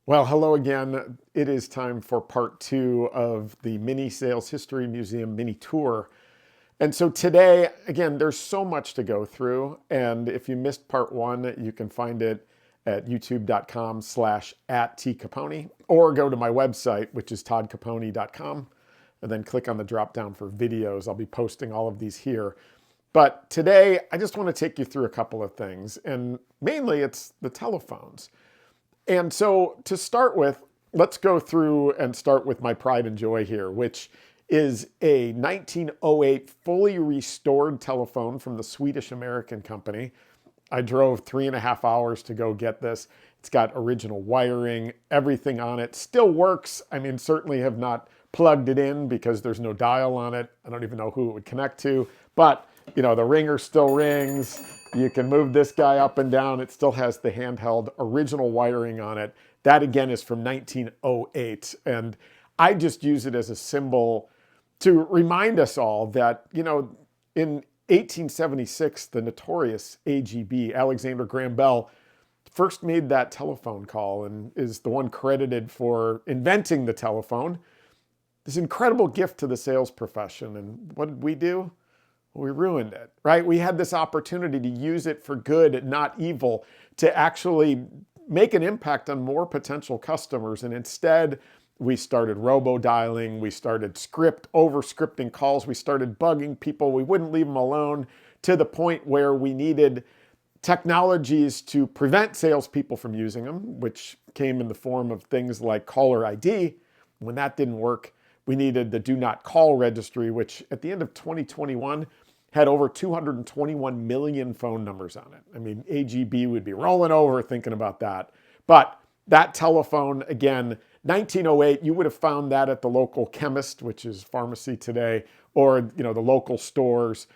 Well, hello again. It is time for part two of the Mini Sales History Museum mini tour. And so today, again, there's so much to go through. And if you missed part one, you can find it at youtube.com/@tcaponi or go to my website, which is toddcaponi.com, and then click on the drop down for videos. I'll be posting all of these here. But today, I just want to take you through a couple of things. And mainly it's the telephones. And so to start with, let's go through and start with my pride and joy here, which is a 1908 fully restored telephone from the Swedish American company. I drove 3.5 hours to go get this. It's got original wiring, everything on it still works. I mean, certainly have not plugged it in because there's no dial on it. I don't even know who it would connect to, but you know, the ringer still rings. You can move this guy up and down. It still has the handheld original wiring on it. That again is from 1908. And I just use it as a symbol to remind us all that, you know, in 1876, the notorious AGB, Alexander Graham Bell, first made that telephone call and is the one credited for inventing the telephone. This incredible gift to the sales profession. And what did we do? We ruined it, right? We had this opportunity to use it for good, not evil, to actually make an impact on more potential customers. And instead, we started robo-dialing, we started over-scripting calls, we started bugging people, we wouldn't leave them alone, to the point where we needed technologies to prevent salespeople from using them, which came in the form of things like caller ID. When that didn't work, we needed the do not call registry, which at the end of 2021 had over 221 million phone numbers on it. I mean, AGB would be rolling over thinking about that. But that telephone, again, 1908, you would have found that at the local chemist, which is pharmacy today, or you know, the local stores.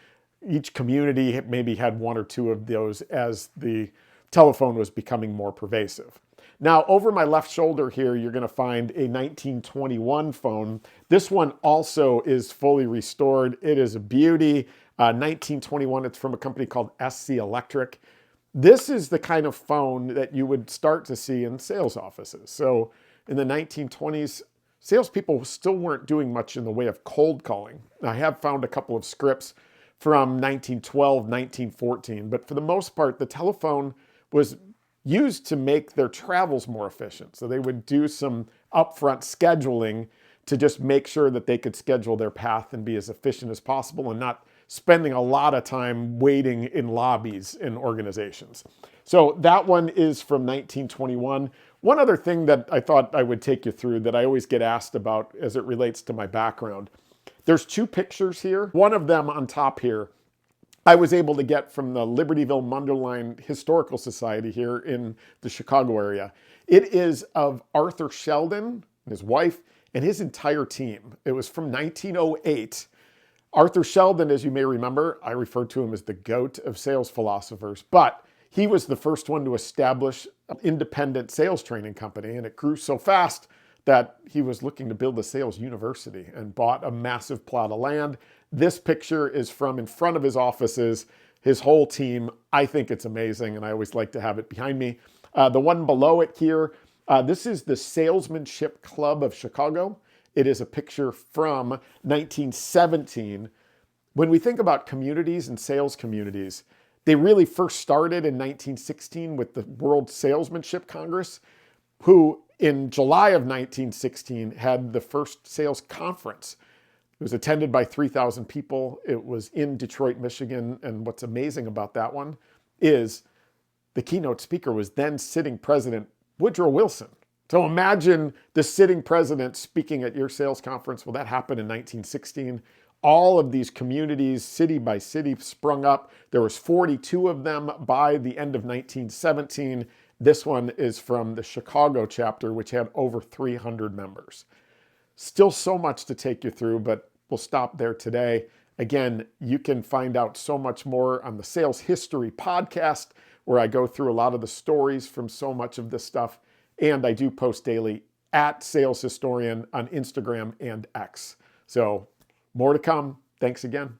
Each community maybe had one or two of those as the telephone was becoming more pervasive. Now, over my left shoulder here, you're going to find a 1921 phone. This one also is fully restored. It is a beauty. 1921, it's from a company called SC Electric. This is the kind of phone that you would start to see in sales offices. So in the 1920s, salespeople still weren't doing much in the way of cold calling. I have found a couple of scripts from 1912, 1914, but for the most part, the telephone was used to make their travels more efficient. So they would do some upfront scheduling to just make sure that they could schedule their path and be as efficient as possible and not spending a lot of time waiting in lobbies in organizations. So that one is from 1921. One other thing that I thought I would take you through that I always get asked about as it relates to my background. There's two pictures here. One of them on top here I was able to get from the Libertyville Munderline Historical Society here in the Chicago area. It is of Arthur Sheldon, his wife, and his entire team. It was from 1908. Arthur Sheldon, as you may remember, I refer to him as the GOAT of sales philosophers, but he was the first one to establish an independent sales training company, and it grew so fast that he was looking to build a sales university and bought a massive plot of land. This picture is from in front of his offices, his whole team. I think it's amazing, and I always like to have it behind me. The one below it here, this is the Salesmanship Club of Chicago. It is a picture from 1917. When we think about communities and sales communities, they really first started in 1916 with the World Salesmanship Congress, who in July of 1916 had the first sales conference. It was attended by 3,000 people. It was in Detroit, Michigan. And what's amazing about that one is the keynote speaker was then sitting President Woodrow Wilson. So imagine the sitting president speaking at your sales conference. Well, that happened in 1916. All of these communities, city by city, sprung up. There was 42 of them by the end of 1917. This one is from the Chicago chapter, which had over 300 members. Still so much to take you through, but we'll stop there today. Again, you can find out so much more on the Sales History podcast, where I go through a lot of the stories from so much of this stuff. And I do post daily at Sales Historian on Instagram and X. So more to come. Thanks again.